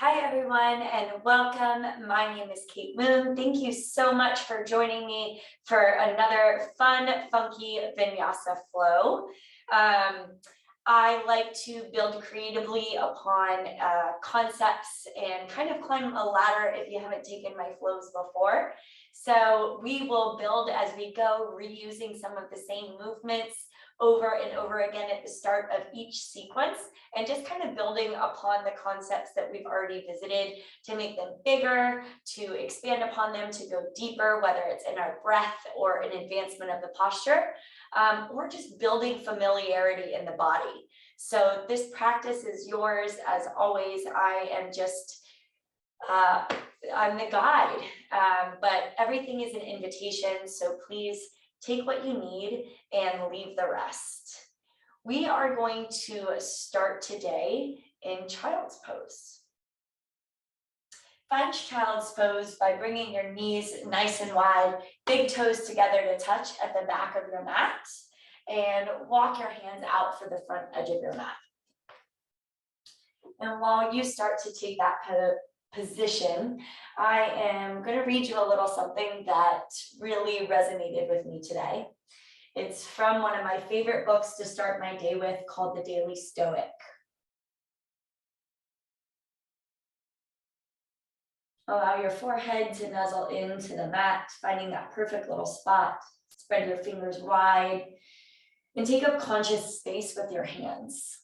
Hi, everyone, and welcome. My name is Kate Moon. Thank you so much for joining me for another fun, funky vinyasa flow. I like to build creatively upon concepts and kind of climb a ladder if you haven't taken my flows before. So we will build as we go, reusing some of the same movements over and over again at the start of each sequence, and just kind of building upon the concepts that we've already visited to make them bigger, to expand upon them, to go deeper, whether it's in our breath or an advancement of the posture, or just building familiarity in the body. So this practice is yours. As always, I am just, I'm the guide, but everything is an invitation. So please take what you need and leave the rest. We are going to start today in child's pose. Find child's pose by bringing your knees nice and wide, big toes together to touch at the back of your mat, and walk your hands out for the front edge of your mat. And while you start to take that position, I am going to read you a little something that really resonated with me today. It's from one of my favorite books to start my day with, called The Daily Stoic. Allow your forehead to nuzzle into the mat, finding that perfect little spot. Spread your fingers wide and take up conscious space with your hands.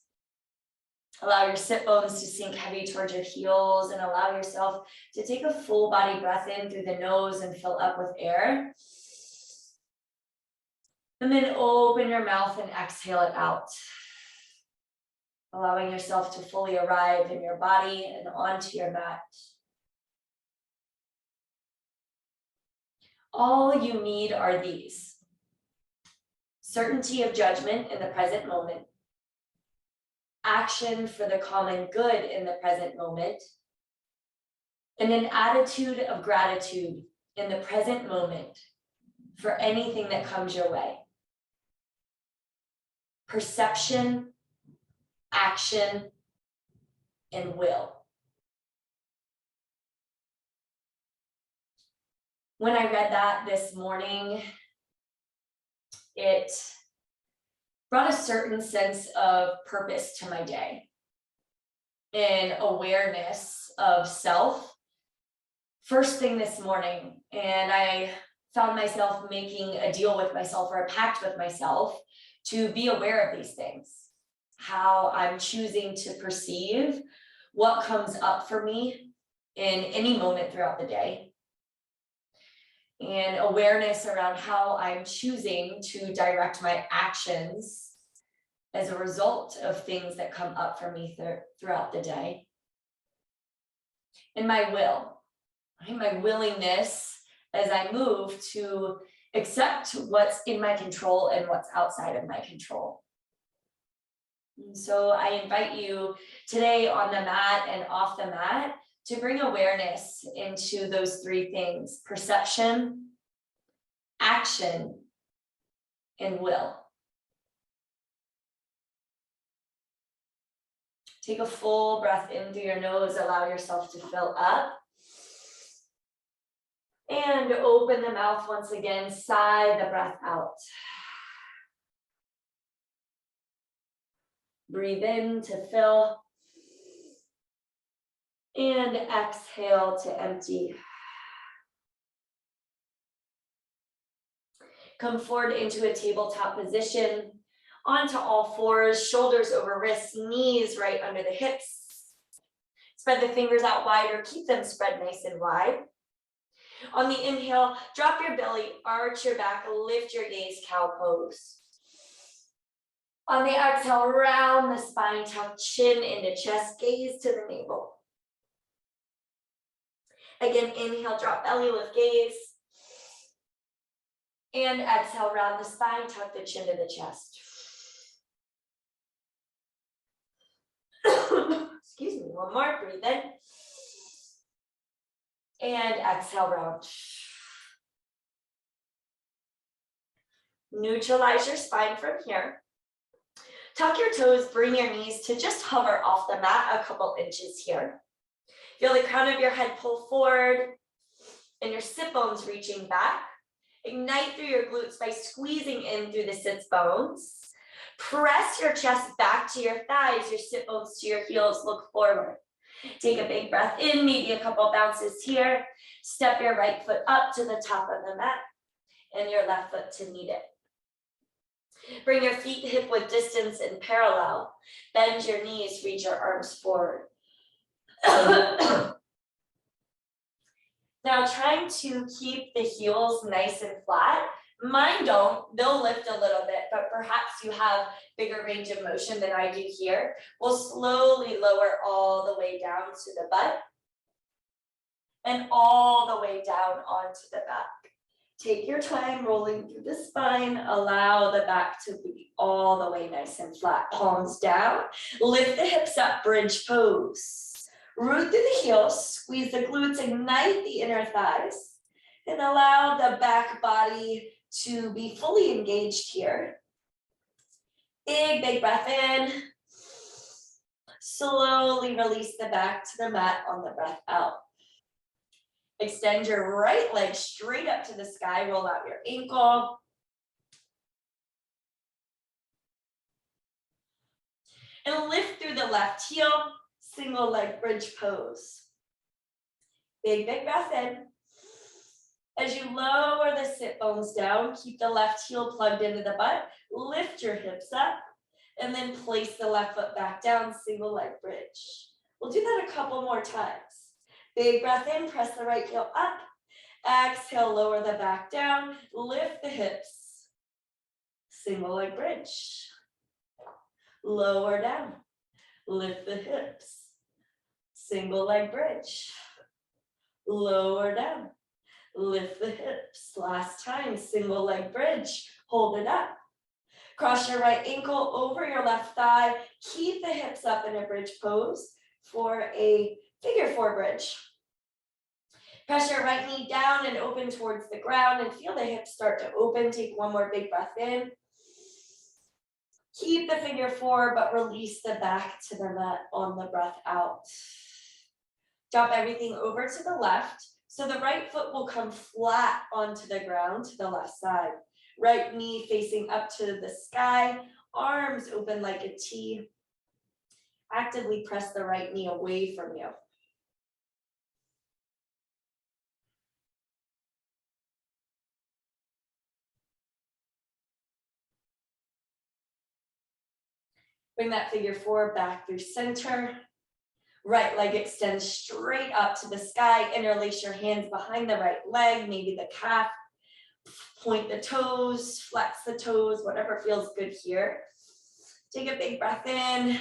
Allow your sit bones to sink heavy towards your heels, and allow yourself to take a full body breath in through the nose and fill up with air. And then open your mouth and exhale it out. Allowing yourself to fully arrive in your body and onto your mat. All you need are these: certainty of judgment in the present moment, action for the common good in the present moment, and an attitude of gratitude in the present moment for anything that comes your way. Perception, action, and will. When I read that this morning, it brought a certain sense of purpose to my day and awareness of self first thing this morning. And I found myself making a deal with myself, or a pact with myself, to be aware of these things, how I'm choosing to perceive what comes up for me in any moment throughout the day, and awareness around how I'm choosing to direct my actions as a result of things that come up for me throughout the day. And my will, my willingness as I move to accept what's in my control and what's outside of my control. And so I invite you today on the mat and off the mat to bring awareness into those three things: perception, action, and will. Take a full breath in through your nose, allow yourself to fill up. And open the mouth once again, sigh the breath out. Breathe in to fill. And exhale to empty. Come forward into a tabletop position, onto all fours, shoulders over wrists, knees right under the hips. Spread the fingers out wide, or keep them spread nice and wide. On the inhale, drop your belly, arch your back, lift your gaze, cow pose. On the exhale, round the spine, tuck chin into chest, gaze to the navel. Again, inhale, drop belly, lift gaze. And exhale, round the spine, tuck the chin to the chest. Excuse me, one more, breathe in. And exhale, round. Neutralize your spine from here. Tuck your toes, bring your knees to just hover off the mat a couple inches here. Feel the crown of your head pull forward and your sit bones reaching back. Ignite through your glutes by squeezing in through the sits bones. Press your chest back to your thighs, your sit bones to your heels, look forward. Take a big breath in, maybe a couple bounces here. Step your right foot up to the top of the mat and your left foot to meet it. Bring your feet hip width distance in parallel. Bend your knees, reach your arms forward. Now trying to keep the heels nice and flat. Mine don't, they'll lift a little bit, but perhaps you have bigger range of motion than I do here. We'll slowly lower all the way down to the butt and all the way down onto the back. Take your time rolling through the spine. Allow the back to be all the way nice and flat. Palms down. Lift the hips up, bridge pose. Root through the heels. Squeeze the glutes, ignite the inner thighs. And allow the back body to be fully engaged here. Big breath in. Slowly release the back to the mat on the breath out. Extend your right leg straight up to the sky. Roll out your ankle. And lift through the left heel. Single leg bridge pose. Big breath in. As you lower the sit bones down, keep the left heel plugged into the butt. Lift your hips up. And then place the left foot back down. Single leg bridge. We'll do that a couple more times. Big breath in, press the right heel up. Exhale, lower the back down. Lift the hips. Single leg bridge. Lower down. Lift the hips. Single leg bridge. Lower down. Lift the hips. Last time, single leg bridge. Hold it up. Cross your right ankle over your left thigh. Keep the hips up in a bridge pose for a figure four bridge. Press your right knee down and open towards the ground and feel the hips start to open. Take one more big breath in. Keep the figure four, but release the back to the mat on the breath out. Drop everything over to the left. So the right foot will come flat onto the ground to the left side. Right knee facing up to the sky. Arms open like a T. Actively press the right knee away from you. Bring that figure four back through center. Right leg extends straight up to the sky. Interlace your hands behind the right leg, maybe the calf. Point the toes, flex the toes, whatever feels good here. Take a big breath in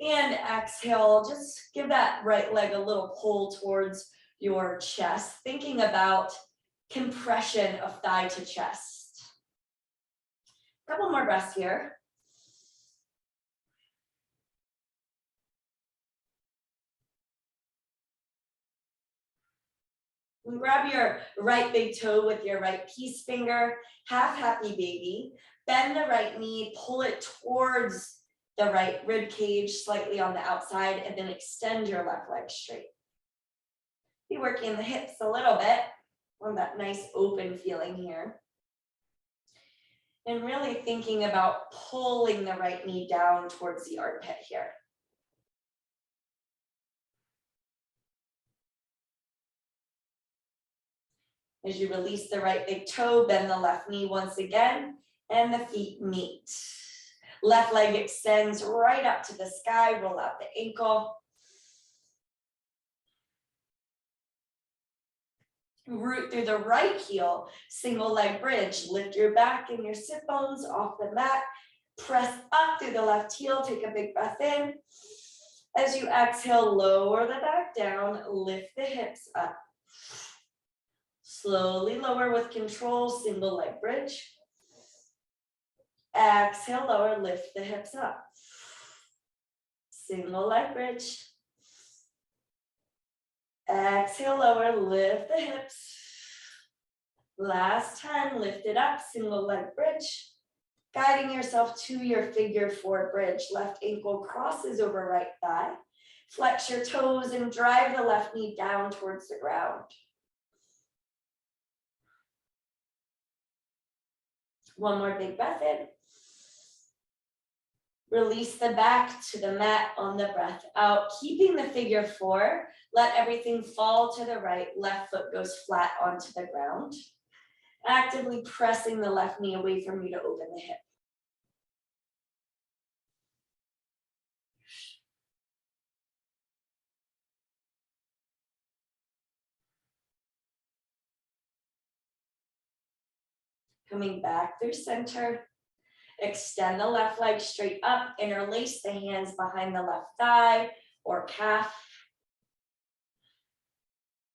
and exhale. Just give that right leg a little pull towards your chest, thinking about compression of thigh to chest. A couple more breaths here. Grab your right big toe with your right peace finger, half happy baby. Bend the right knee, pull it towards the right rib cage, slightly on the outside, and then extend your left leg straight. Be working the hips a little bit on that nice open feeling here. And really thinking about pulling the right knee down towards the armpit here. As you release the right big toe, bend the left knee once again, and the feet meet. Left leg extends right up to the sky, roll out the ankle. Root through the right heel, single leg bridge. Lift your back and your sit bones off the mat. Press up through the left heel, take a big breath in. As you exhale, lower the back down, lift the hips up. Slowly lower with control, single leg bridge. Exhale, lower, lift the hips up. Single leg bridge. Exhale, lower, lift the hips. Last time, lift it up, single leg bridge. Guiding yourself to your figure four bridge. Left ankle crosses over right thigh. Flex your toes and drive the left knee down towards the ground. One more big breath in. Release the back to the mat on the breath out, keeping the figure four. Let everything fall to the right. Left foot goes flat onto the ground. Actively pressing the left knee away from you to open the hip. Coming back through center. Extend the left leg straight up. Interlace the hands behind the left thigh or calf.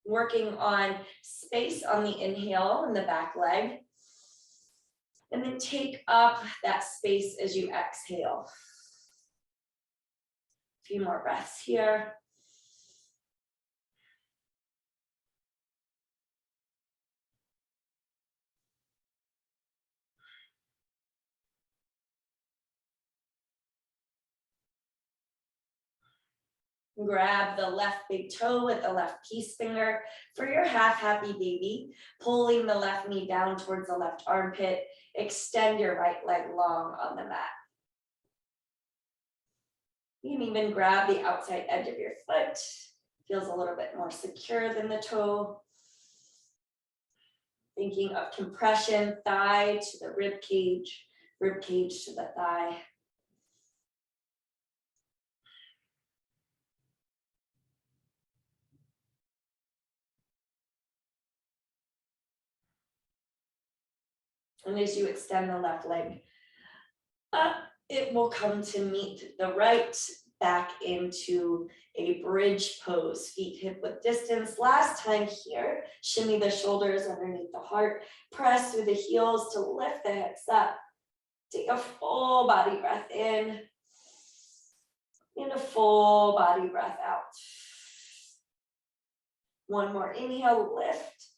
Working on space on the inhale in the back leg. And then take up that space as you exhale. A few more breaths here. Grab the left big toe with the left peace finger for your half happy baby, pulling the left knee down towards the left armpit. Extend your right leg long on the mat. You can even grab the outside edge of your foot. Feels a little bit more secure than the toe. Thinking of compression, thigh to the rib cage to the thigh. And as you extend the left leg up, it will come to meet the right, back into a bridge pose, feet hip width distance. Last time here, shimmy the shoulders underneath the heart, press through the heels to lift the hips up. Take a full body breath in, and a full body breath out. One more inhale, lift.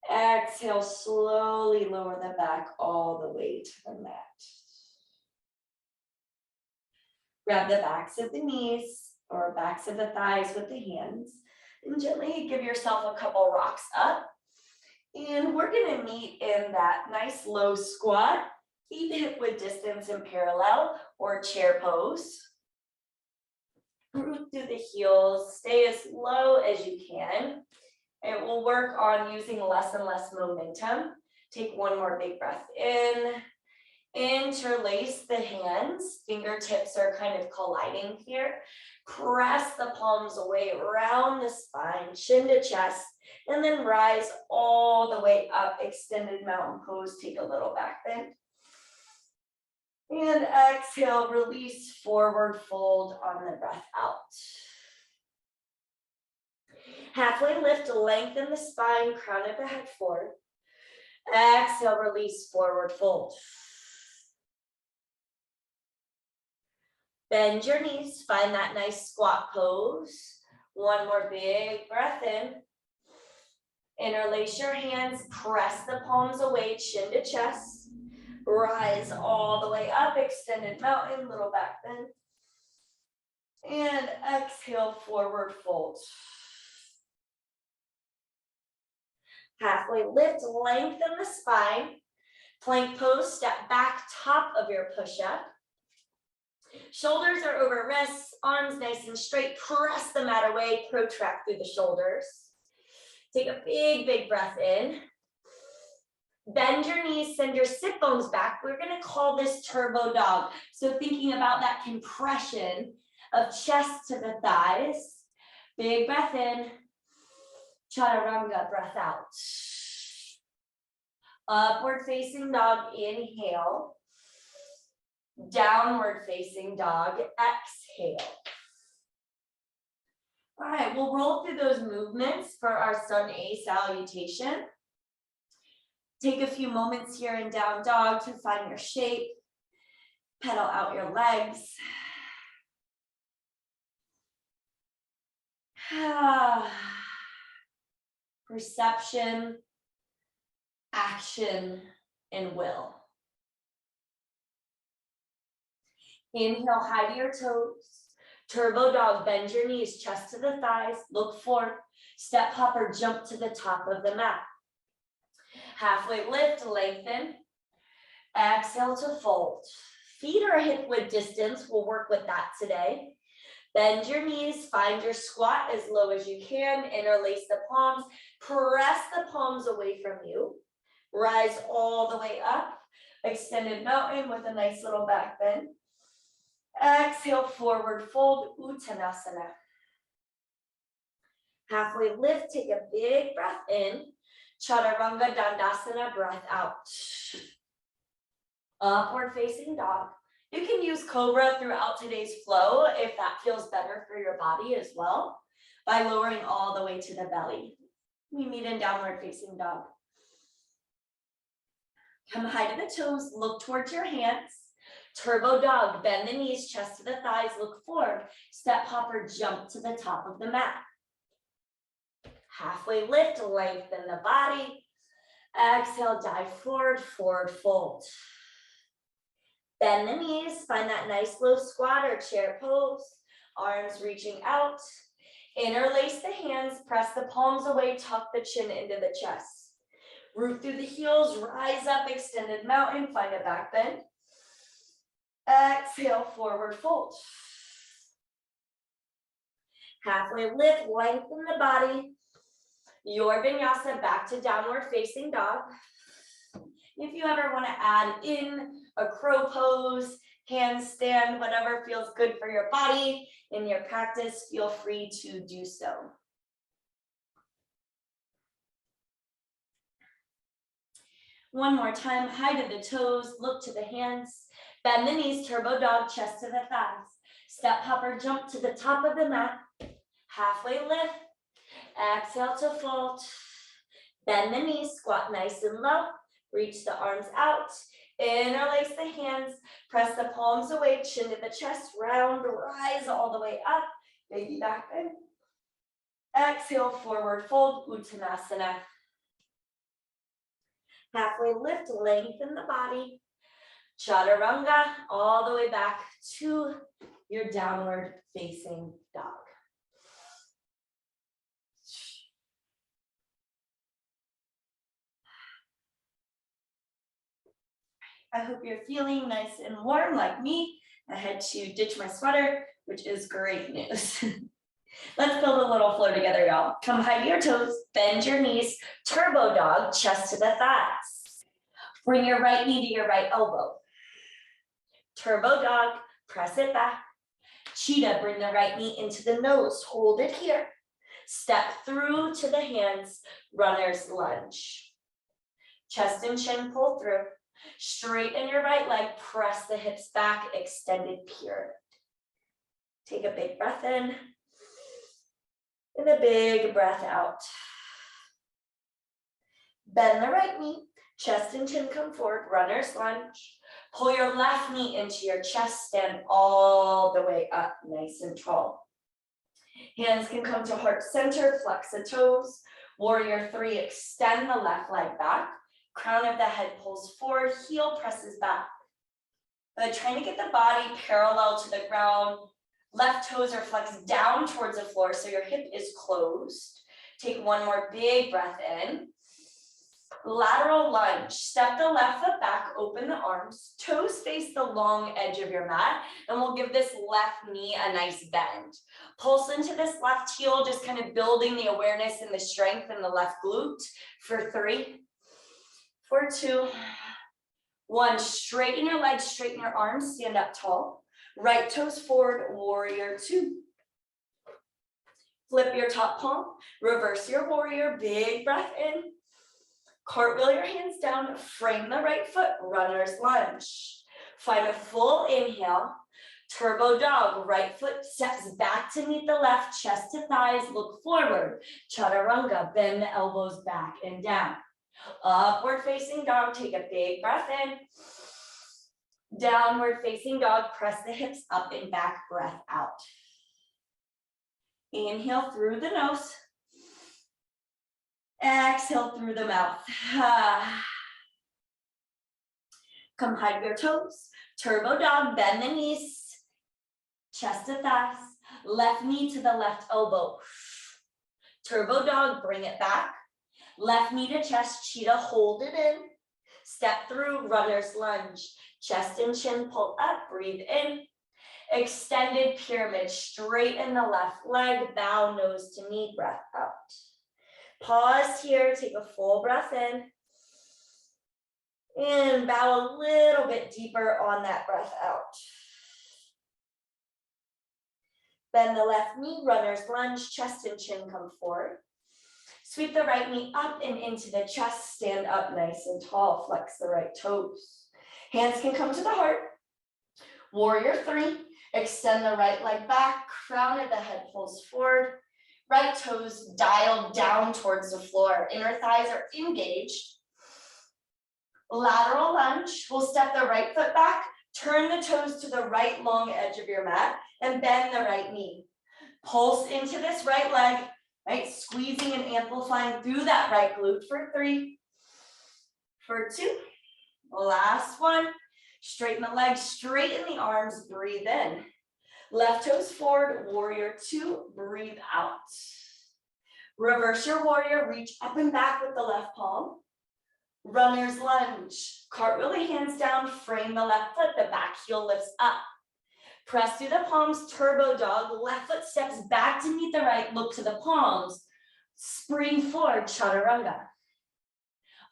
Exhale, slowly lower the back all the way to the mat. Grab the backs of the knees or backs of the thighs with the hands and gently give yourself a couple rocks up. And we're gonna meet in that nice low squat, feet hip width distance in parallel or chair pose. Root through the heels, stay as low as you can. It will work on using less and less momentum. Take one more big breath in. Interlace the hands. Fingertips are kind of colliding here. Press the palms away around the spine, chin to chest, and then rise all the way up. Extended mountain pose. Take a little back bend. And exhale, release, forward fold on the breath out. Halfway lift, lengthen the spine, crown of the head forward. Exhale, release, forward fold. Bend your knees, find that nice squat pose. One more big breath in. Interlace your hands, press the palms away, chin to chest. Rise all the way up, extended mountain, little back bend. And exhale, forward fold. Halfway lift, lengthen the spine. Plank pose, step back, top of your push-up. Shoulders are over wrists, arms nice and straight. Press the mat away, protract through the shoulders. Take a big, big breath in. Bend your knees, send your sit bones back. We're gonna call this turbo dog. So thinking about that compression of chest to the thighs. Big breath in. Chaturanga, breath out. Upward facing dog, inhale. Downward facing dog, exhale. All right, we'll roll through those movements for our Sun A salutation. Take a few moments here in down dog to find your shape. Pedal out your legs. Perception, action, and will. Inhale high to your toes. Turbo dog, bend your knees, chest to the thighs, look forward. Step hopper, jump to the top of the mat. Halfway lift, lengthen. Exhale to fold. Feet are hip width distance. We'll work with that today. Bend your knees, find your squat as low as you can, interlace the palms, press the palms away from you. Rise all the way up, extended mountain with a nice little back bend. Exhale, forward fold, Uttanasana. Halfway lift, take a big breath in. Chaturanga Dandasana, breath out. Upward facing dog. You can use Cobra throughout today's flow if that feels better for your body as well, by lowering all the way to the belly. We meet in downward facing dog. Come high to the toes, look towards your hands. Turbo dog, bend the knees, chest to the thighs, look forward. Step hopper, jump to the top of the mat. Halfway lift, lengthen the body. Exhale, dive forward, forward fold. Bend the knees, find that nice low squat or chair pose. Arms reaching out. Interlace the hands, press the palms away, tuck the chin into the chest. Root through the heels, rise up, extended mountain, find a back bend. Exhale, forward fold. Halfway lift, lengthen the body. Your vinyasa, back to downward facing dog. If you ever want to add in a crow pose, handstand, whatever feels good for your body in your practice, feel free to do so. One more time, high to the toes, look to the hands, bend the knees, turbo dog, chest to the thighs. Step hopper, jump to the top of the mat. Halfway lift, exhale to fold. Bend the knees, squat nice and low. Reach the arms out, interlace the hands, press the palms away, chin to the chest, round, rise all the way up, baby back bend. Exhale, forward fold, Uttanasana. Halfway lift, lengthen the body. Chaturanga, all the way back to your downward facing dog. I hope you're feeling nice and warm like me. I had to ditch my sweater, which is great news. Let's build a little flow together, y'all. Come high to your toes, bend your knees, turbo dog, chest to the thighs. Bring your right knee to your right elbow. Turbo dog, press it back. Cheetah, bring the right knee into the nose, hold it here. Step through to the hands, runner's lunge. Chest and chin pull through. Straighten your right leg, press the hips back, extended pyramid. Take a big breath in and a big breath out. Bend the right knee, chest and chin come forward, runner's lunge. Pull your left knee into your chest, stand all the way up, nice and tall. Hands can come to heart center, flex the toes. Warrior 3, extend the left leg back. Crown of the head pulls forward, heel presses back. Trying to get the body parallel to the ground. Left toes are flexed down towards the floor, so your hip is closed. Take one more big breath in. Lateral lunge. Step the left foot back, open the arms. Toes face the long edge of your mat, and we'll give this left knee a nice bend. Pulse into this left heel, just kind of building the awareness and the strength in the left glute for 3. For 2, 1, straighten your legs, straighten your arms, stand up tall. Right toes forward, warrior 2. Flip your top palm, reverse your warrior, big breath in. Cartwheel your hands down, frame the right foot, runner's lunge. Find a full inhale, turbo dog, right foot steps back to meet the left, chest to thighs, look forward. Chaturanga, bend the elbows back and down. Upward facing dog, take a big breath in. Downward facing dog, press the hips up and back, breath out. Inhale through the nose. Exhale through the mouth. Come hide your toes. Turbo dog, bend the knees. Chest to thighs. Left knee to the left elbow. Turbo dog, bring it back. Left knee to chest, cheetah, hold it in. Step through, runner's lunge. Chest and chin, pull up, breathe in. Extended pyramid, straighten the left leg, bow nose to knee, breath out. Pause here, take a full breath in. And bow a little bit deeper on that breath out. Bend the left knee, runner's lunge, chest and chin come forward. Sweep the right knee up and into the chest, stand up nice and tall, flex the right toes. Hands can come to the heart. Warrior three, extend the right leg back, crown of the head pulls forward. Right toes dialed down towards the floor, inner thighs are engaged. Lateral lunge, we'll step the right foot back, turn the toes to the right long edge of your mat, and bend the right knee. Pulse into this right leg, right? Squeezing and amplifying through that right glute for three, for two, last one. Straighten the legs, straighten the arms, breathe in. Left toes forward, warrior two, breathe out. Reverse your warrior, reach up and back with the left palm. Runner's lunge, cartwheel the hands down, frame the left foot, the back heel lifts up. Press through the palms, turbo dog, left foot steps back to meet the right, look to the palms. Spring forward, chaturanga.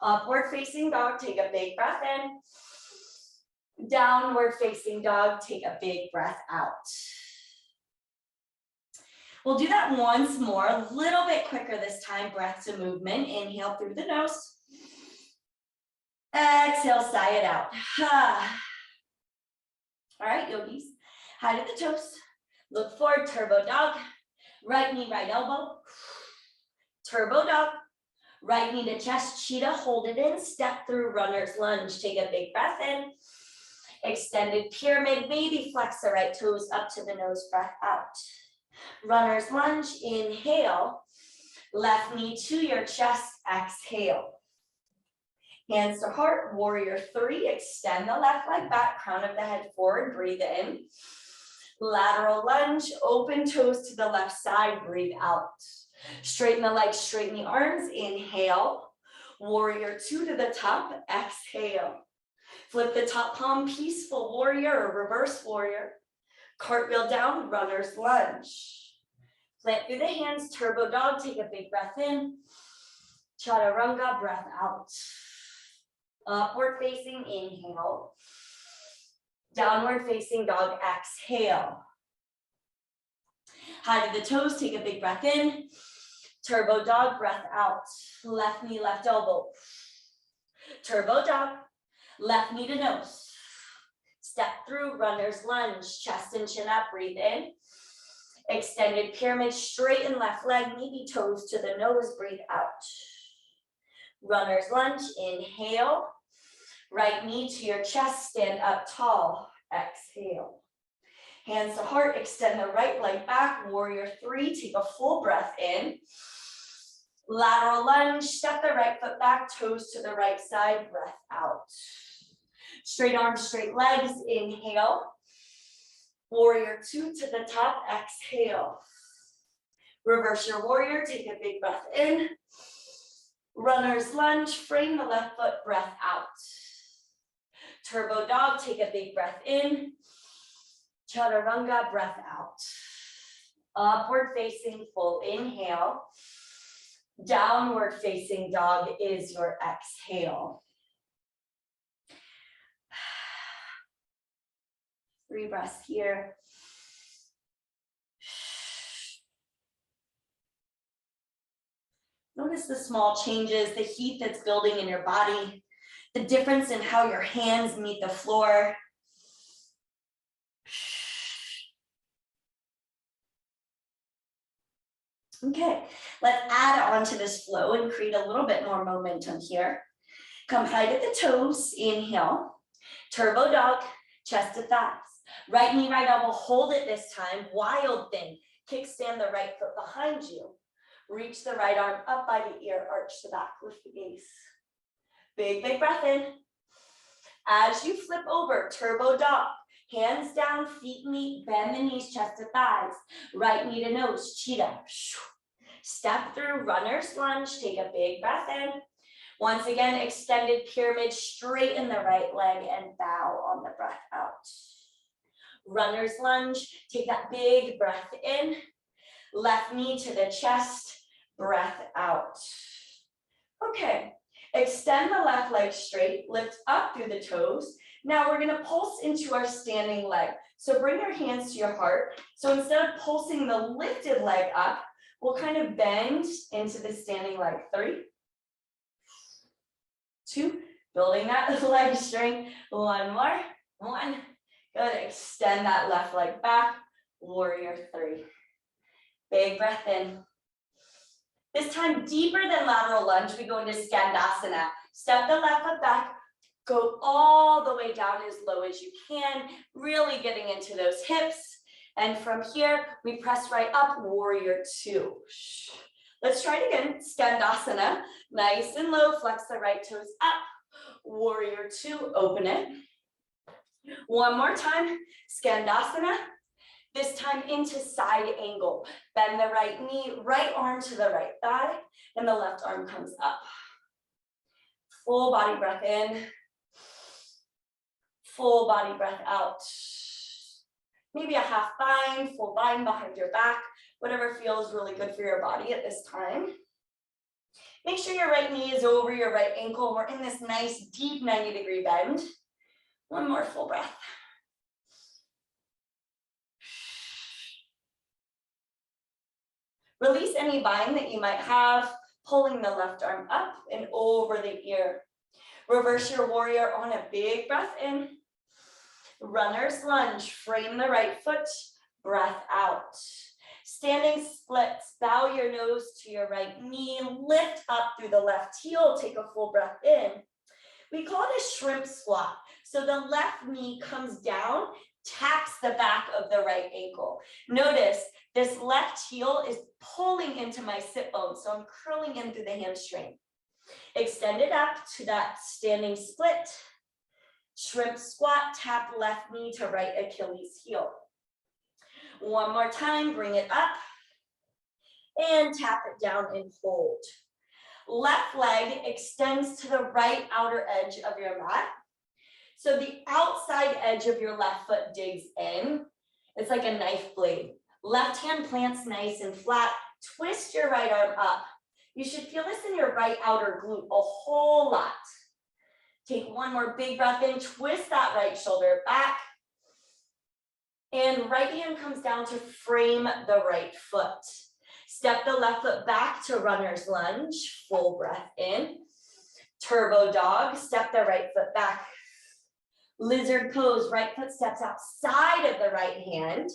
Upward facing dog, take a big breath in. Downward facing dog, take a big breath out. We'll do that once more, a little bit quicker this time, breath to movement. Inhale through the nose. Exhale, sigh it out. All right, yogis, high to the toes. Look forward, turbo dog. Right knee, right elbow. Turbo dog. Right knee to chest, cheetah, hold it in. Step through, runner's lunge. Take a big breath in. Extended pyramid, maybe flex the right toes up to the nose, breath out. Runner's lunge, inhale. Left knee to your chest, exhale. Hands to heart, warrior three, extend the left leg back, crown of the head forward, breathe in. Lateral lunge, open toes to the left side, breathe out. Straighten the legs, straighten the arms, inhale. Warrior two to the top, exhale. Flip the top palm, peaceful warrior or reverse warrior. Cartwheel down, runner's lunge. Plant through the hands, turbo dog, take a big breath in. Chaturanga, breath out. Upward facing, inhale. Downward facing dog, exhale. High to the toes, take a big breath in. Turbo dog, breath out. Left knee, left elbow. Turbo dog, left knee to nose. Step through, runner's lunge, chest and chin up, breathe in. Extended pyramid, straighten left leg, maybe toes to the nose, breathe out. Runner's lunge, inhale. Right knee to your chest, stand up tall, exhale. Hands to heart, extend the right leg back, warrior three, take a full breath in. Lateral lunge, step the right foot back, toes to the right side, breath out. Straight arms, straight legs, inhale. Warrior two to the top, exhale. Reverse your warrior, take a big breath in. Runner's lunge, frame the left foot, breath out. Turbo dog, take a big breath in. Chaturanga, breath out. Upward facing, full inhale. Downward facing dog is your exhale. 3 breaths here. Notice the small changes, the heat that's building in your body, the difference in how your hands meet the floor. Okay, let's add on to this flow and create a little bit more momentum here. Come high to the toes, inhale. Turbo dog, chest to thighs. Right knee, right elbow, hold it this time. Wild thing, kickstand the right foot behind you. Reach the right arm up by the ear, arch the back, lift the gaze. Big, big breath in. As you flip over, turbo dog, Hands down, feet meet, bend the knees, chest to thighs. Right knee to nose, cheetah. Step through runner's lunge, take a big breath in. Once again, extended pyramid, straighten the right leg and bow on the breath out. Runner's lunge, take that big breath in. Left knee to the chest, breath out. Okay, extend the left leg straight, lift up through the toes. Now we're gonna pulse into our standing leg. So bring your hands to your heart. So instead of pulsing the lifted leg up, we'll kind of bend into the standing leg. 3, 2, building that leg strength. 1 more, 1. Good, extend that left leg back. Warrior 3. Big breath in. This time deeper than lateral lunge, we go into Skandasana. Step the left foot back, go all the way down as low as you can, really getting into those hips. And from here, we press right up, warrior 2. Let's try it again, Skandasana. Nice and low, flex the right toes up. Warrior 2, open it. One more time, Skandasana. This time into side angle. Bend the right knee, right arm to the right thigh, and the left arm comes up. Full body breath in. Full body breath out. Maybe a half bind, full bind behind your back, whatever feels really good for your body at this time. Make sure your right knee is over your right ankle. We're in this nice deep 90-degree bend. One more full breath. Release any bind that you might have, pulling the left arm up and over the ear. Reverse your warrior on a big breath in. Runner's lunge, frame the right foot, breath out. Standing splits, bow your nose to your right knee, lift up through the left heel, take a full breath in. We call it a shrimp squat. So the left knee comes down, taps the back of the right ankle. Notice this left heel is pulling into my sit bone, so I'm curling in through the hamstring. Extend it up to that standing split. Shrimp squat, tap left knee to right Achilles heel. One more time, bring it up and tap it down and hold. Left leg extends to the right outer edge of your mat. So the outside edge of your left foot digs in. It's like a knife blade. Left hand plants nice and flat. Twist your right arm up. You should feel this in your right outer glute a whole lot. Take one more big breath in, twist that right shoulder back. And right hand comes down to frame the right foot. Step the left foot back to runner's lunge, full breath in. Turbo dog, step the right foot back. Lizard pose, right foot steps outside of the right hand.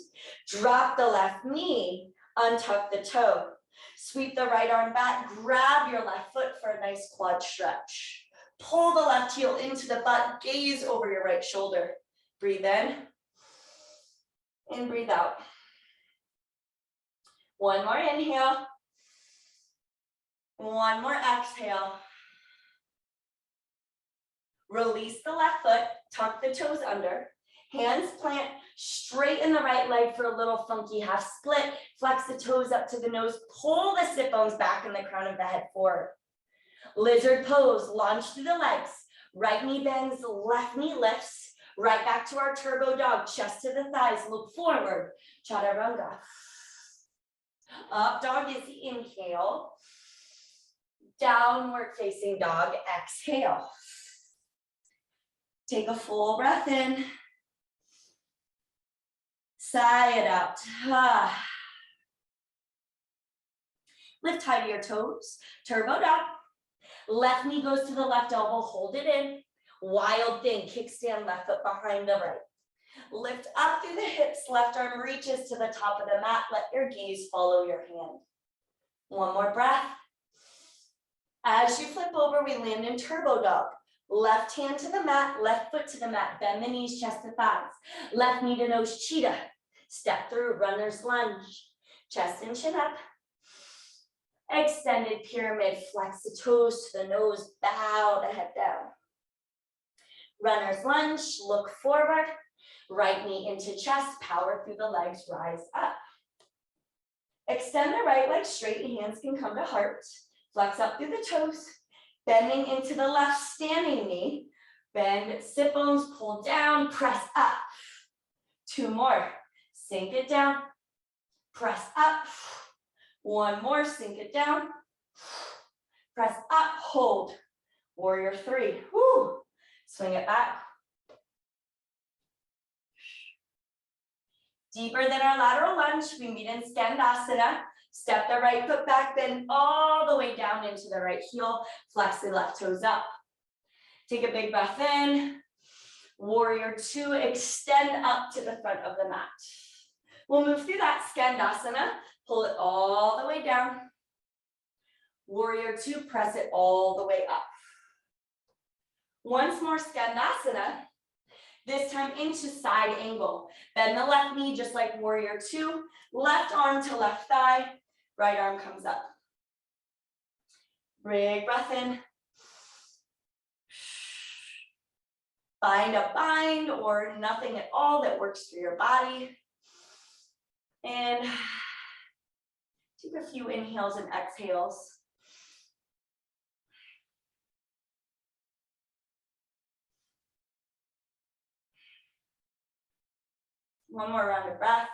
Drop the left knee, untuck the toe. Sweep the right arm back, grab your left foot for a nice quad stretch. Pull the left heel into the butt, gaze over your right shoulder. Breathe in and breathe out. One more inhale. One more exhale. Release the left foot, tuck the toes under. Hands plant, straighten the right leg for a little funky half split. Flex the toes up to the nose, pull the sit bones back and the crown of the head forward. Lizard pose, launch through the legs. Right knee bends, left knee lifts. Right back to our turbo dog, chest to the thighs, look forward. Chaturanga. Up dog is the inhale. Downward facing dog, exhale. Take a full breath in. Sigh it out. Lift high to your toes, turbo dog. Left knee goes to the left elbow, hold it in. Wild thing, kickstand left foot behind the right. Lift up through the hips, left arm reaches to the top of the mat. Let your gaze follow your hand. One more breath. As you flip over, we land in turbo dog. Left hand to the mat, left foot to the mat. Bend the knees, chest to thighs. Left knee to nose, cheetah. Step through, runner's lunge. Chest and chin up. Extended pyramid, flex the toes to the nose, bow the head down. Runner's lunge, look forward. Right knee into chest, power through the legs, rise up. Extend the right leg straight, hands can come to heart. Flex up through the toes, bending into the left standing knee. Bend, sit bones, pull down, press up. 2 more, sink it down, press up. 1 more, sink it down, press up, hold. Warrior 3, woo. Swing it back. Deeper than our lateral lunge, we meet in Skandasana. Step the right foot back, bend all the way down into the right heel, flex the left toes up. Take a big breath in. Warrior 2, extend up to the front of the mat. We'll move through that Skandasana, pull it all the way down. Warrior 2, press it all the way up. Once more Skandasana, this time into side angle. Bend the left knee just like Warrior 2, left arm to left thigh, right arm comes up. Big breath in. Find a bind or nothing at all that works for your body. And take a few inhales and exhales. One more round of breath.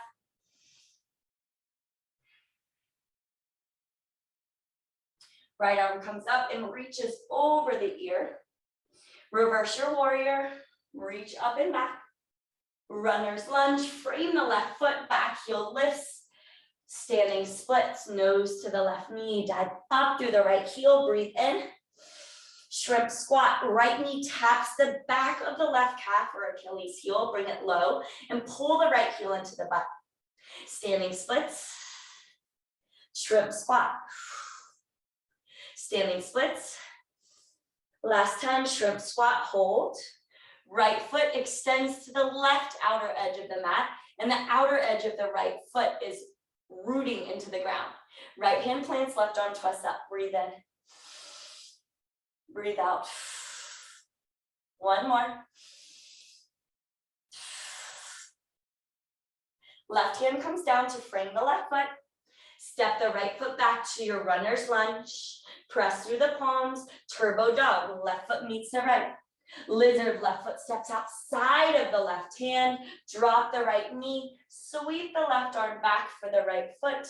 Right arm comes up and reaches over the ear. Reverse your warrior, reach up and back. Runner's lunge, frame the left foot, back heel lifts. Standing splits, nose to the left knee, dive up through the right heel, breathe in. Shrimp squat, right knee taps the back of the left calf or Achilles heel, bring it low, and pull the right heel into the butt. Standing splits, shrimp squat. Standing splits. Last time, shrimp squat, hold. Right foot extends to the left outer edge of the mat, and the outer edge of the right foot is rooting into the ground. Right hand plants, left arm twists up. Breathe in. Breathe out. 1 more. Left hand comes down to frame the left foot. Step the right foot back to your runner's lunge. Press through the palms. Turbo dog. Left foot meets the right. Lizard, left foot steps outside of the left hand. Drop the right knee. Sweep the left arm back for the right foot.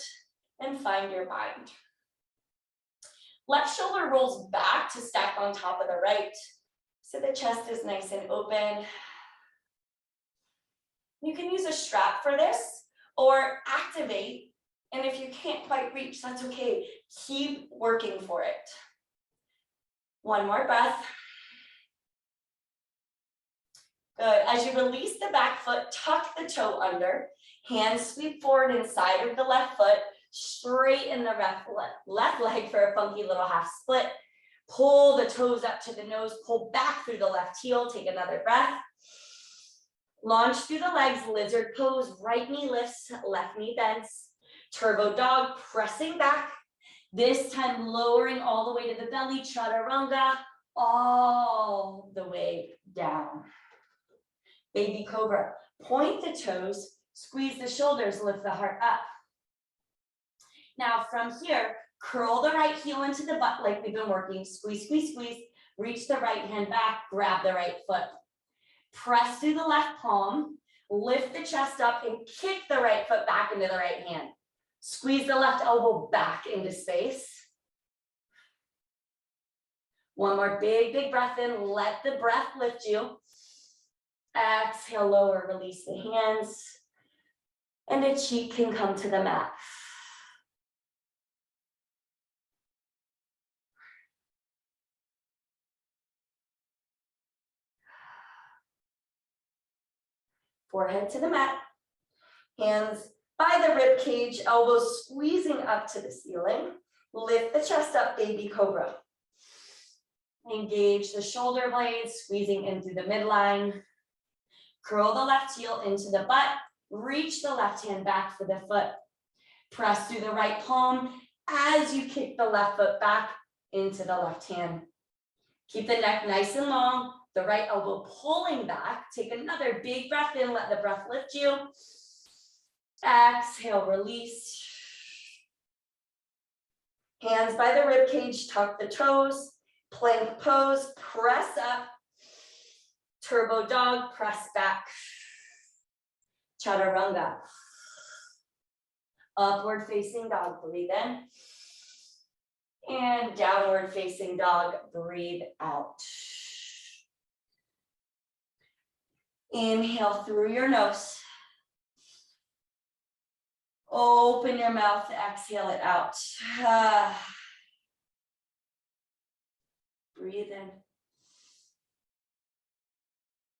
And find your bind. Left shoulder rolls back to stack on top of the right. So the chest is nice and open. You can use a strap for this or activate. And if you can't quite reach, that's okay. Keep working for it. 1 more breath. Good. As you release the back foot, tuck the toe under. Hands sweep forward inside of the left foot. Straighten the left leg for a funky little half split. Pull the toes up to the nose. Pull back through the left heel. Take another breath. Launch through the legs. Lizard pose. Right knee lifts. Left knee bends. Turbo dog. Pressing back. This time lowering all the way to the belly. Chaturanga. All the way down. Baby Cobra. Point the toes. Squeeze the shoulders. Lift the heart up. Now from here, curl the right heel into the butt like we've been working. Squeeze, squeeze, squeeze. Reach the right hand back. Grab the right foot. Press through the left palm. Lift the chest up and kick the right foot back into the right hand. Squeeze the left elbow back into space. 1 more big, big breath in. Let the breath lift you. Exhale, lower, release the hands. And a cheek can come to the mat. Forehead to the mat. Hands by the rib cage, elbows squeezing up to the ceiling. Lift the chest up, baby cobra. Engage the shoulder blades, squeezing in through the midline. Curl the left heel into the butt. Reach the left hand back for the foot. Press through the right palm as you kick the left foot back into the left hand. Keep the neck nice and long. the right elbow pulling back. Take another big breath in, let the breath lift you. Exhale, release. Hands by the rib cage, tuck the toes, plank pose, press up. Turbo dog, press back. Chaturanga. Upward facing dog, breathe in. And downward facing dog, breathe out. Inhale through your nose. Open your mouth, exhale it out. Breathe in.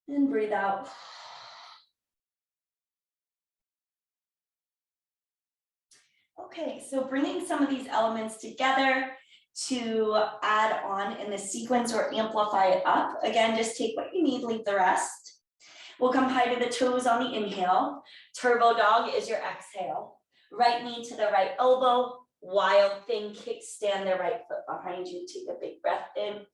And breathe out. Okay, so bringing some of these elements together to add on in the sequence or amplify it up. Again, just take what you need, leave the rest. We'll come high to the toes on the inhale. Turbo dog is your exhale. Right knee to the right elbow. Wild thing, kickstand the right foot behind you. Take a big breath in.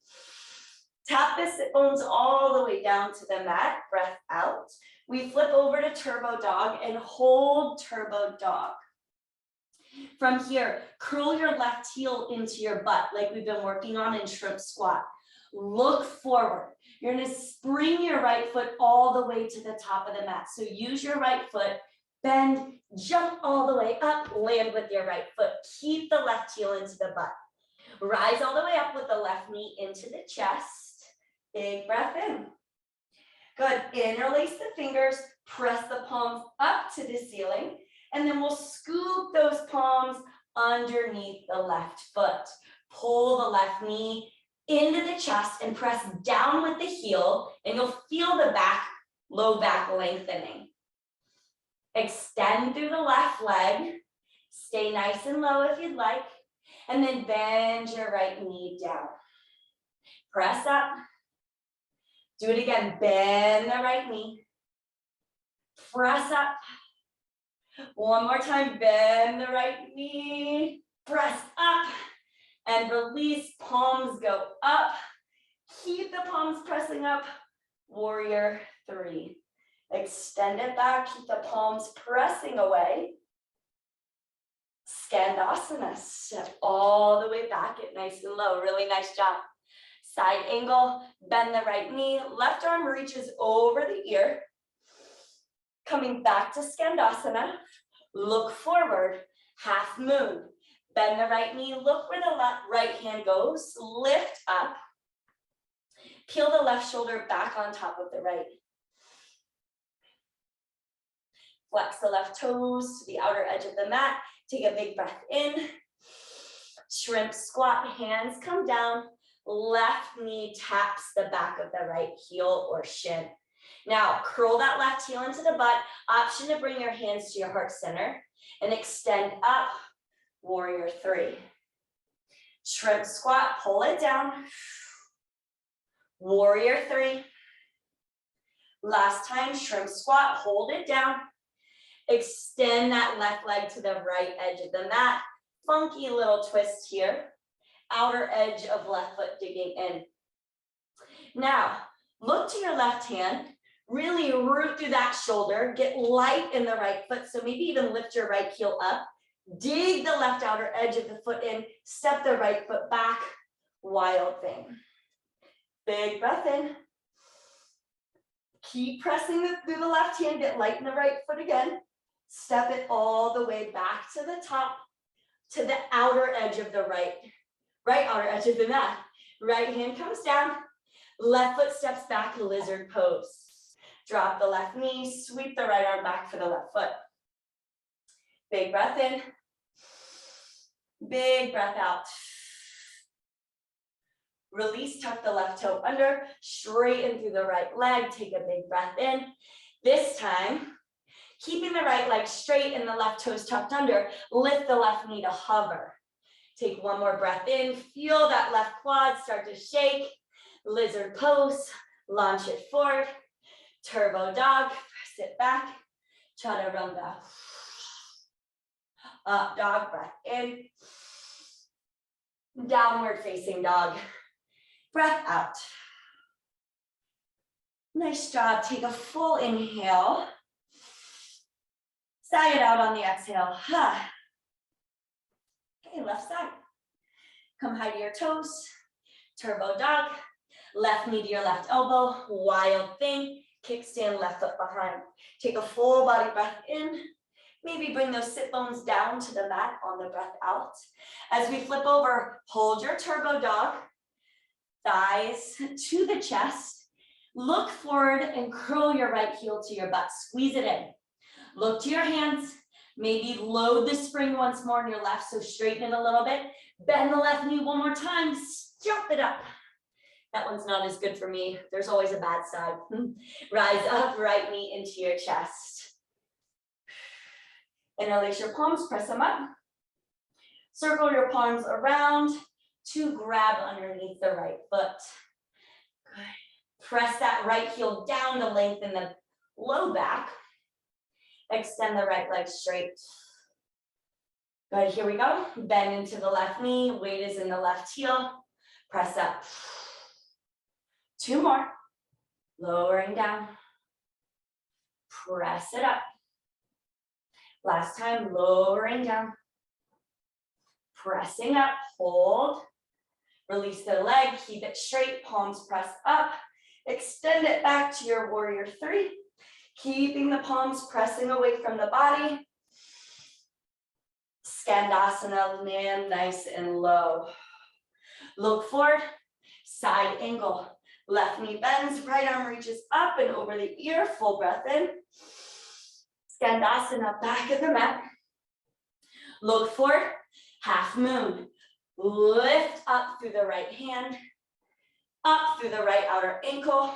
Tap the sit bones all the way down to the mat. Breath out. We flip over to turbo dog and hold turbo dog. From here, curl your left heel into your butt like we've been working on in shrimp squat. Look forward. You're going to spring your right foot all the way to the top of the mat. So use your right foot, bend, jump all the way up, land with your right foot. Keep the left heel into the butt. Rise all the way up with the left knee into the chest. Big breath in. Good. Interlace the fingers, press the palms up to the ceiling, and then we'll scoop those palms underneath the left foot. Pull the left knee into the chest and press down with the heel, and you'll feel the back, low back lengthening. Extend through the left leg. Stay nice and low if you'd like, and then bend your right knee down. Press up. Do it again. Bend the right knee. Press up. One more time. Bend the right knee. Press up. And release. Palms go up. Keep the palms pressing up. Warrior 3. Extend it back. Keep the palms pressing away. Skandasana. Step all the way back. Get nice and low. Really nice job. Side angle. Bend the right knee. Left arm reaches over the ear. Coming back to Skandasana. Look forward. Half moon. Bend the right knee. Look where the right hand goes. Lift up. Peel the left shoulder back on top of the right. Flex the left toes to the outer edge of the mat. Take a big breath in. Shrimp squat. Hands come down. Left knee taps the back of the right heel or shin. Now, curl that left heel into the butt. Option to bring your hands to your heart center and extend up. Warrior 3. Shrimp squat, pull it down. Warrior 3. Last time, shrimp squat, hold it down. Extend that left leg to the right edge of the mat. Funky little twist here. Outer edge of left foot digging in. Now, look to your left hand. Really root through that shoulder. Get light in the right foot. So maybe even lift your right heel up. Dig the left outer edge of the foot in. Step the right foot back. Wild thing. Big breath in. Keep pressing through the left hand. Get light in the right foot again. Step it all the way back to the top, to the outer edge of the right outer edge of the mat. Right hand comes down. Left foot steps back, lizard pose. Drop the left knee, sweep the right arm back for the left foot. Big breath in. Big breath out. Release, tuck the left toe under, straighten through the right leg, take a big breath in. This time, keeping the right leg straight and the left toes tucked under, lift the left knee to hover. Take one more breath in, feel that left quad start to shake. Lizard pose, launch it forward. Turbo dog, press it back. Chaturanga. Up dog, breath in. Downward facing dog. Breath out. Nice job. Take a full inhale. Sigh it out on the exhale. Okay, left side. Come high to your toes. Turbo dog. Left knee to your left elbow. Wild thing. Kickstand, left foot behind. Take a full body breath in. Maybe bring those sit bones down to the mat on the breath out. As we flip over, hold your turbo dog. Thighs to the chest. Look forward and curl your right heel to your butt. Squeeze it in. Look to your hands. Maybe load the spring once more on your left, so straighten it a little bit. Bend the left knee one more time. Jump it up. That one's not as good for me. There's always a bad side. Rise up, right knee into your chest. Interlace your palms, press them up. Circle your palms around to grab underneath the right foot. Good. Press that right heel down to lengthen the low back. Extend the right leg straight. Good, here we go. Bend into the left knee, weight is in the left heel. Press up. 2 more. Lowering down. Press it up. Last time, lowering down. Pressing up, hold. Release the leg, keep it straight, palms press up. Extend it back to your warrior 3. Keeping the palms pressing away from the body. Skandasana, land nice and low. Look forward, side angle. Left knee bends, right arm reaches up and over the ear, full breath in. Skandasana, back of the mat. Look forward, half moon. Lift up through the right hand, up through the right outer ankle.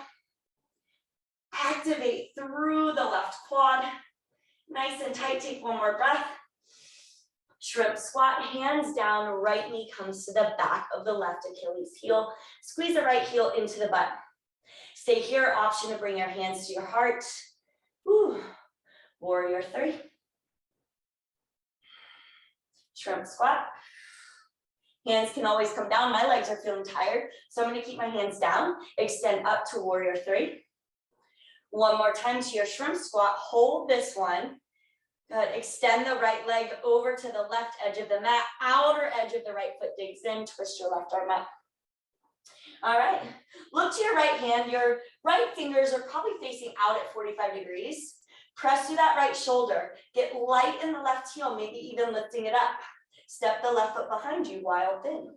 Activate through the left quad. Nice and tight, take 1 more breath. Shrimp squat, hands down, right knee comes to the back of the left Achilles heel. Squeeze the right heel into the butt. Stay here, option to bring your hands to your heart. Whew. Warrior 3. Shrimp squat. Hands can always come down. My legs are feeling tired, so I'm going to keep my hands down. Extend up to warrior 3. 1 more time to your shrimp squat. Hold this one. Good. Extend the right leg over to the left edge of the mat. Outer edge of the right foot digs in. Twist your left arm up. All right. Look to your right hand. Your right fingers are probably facing out at 45 degrees. Press through that right shoulder. Get light in the left heel, maybe even lifting it up. Step the left foot behind you, wild thing.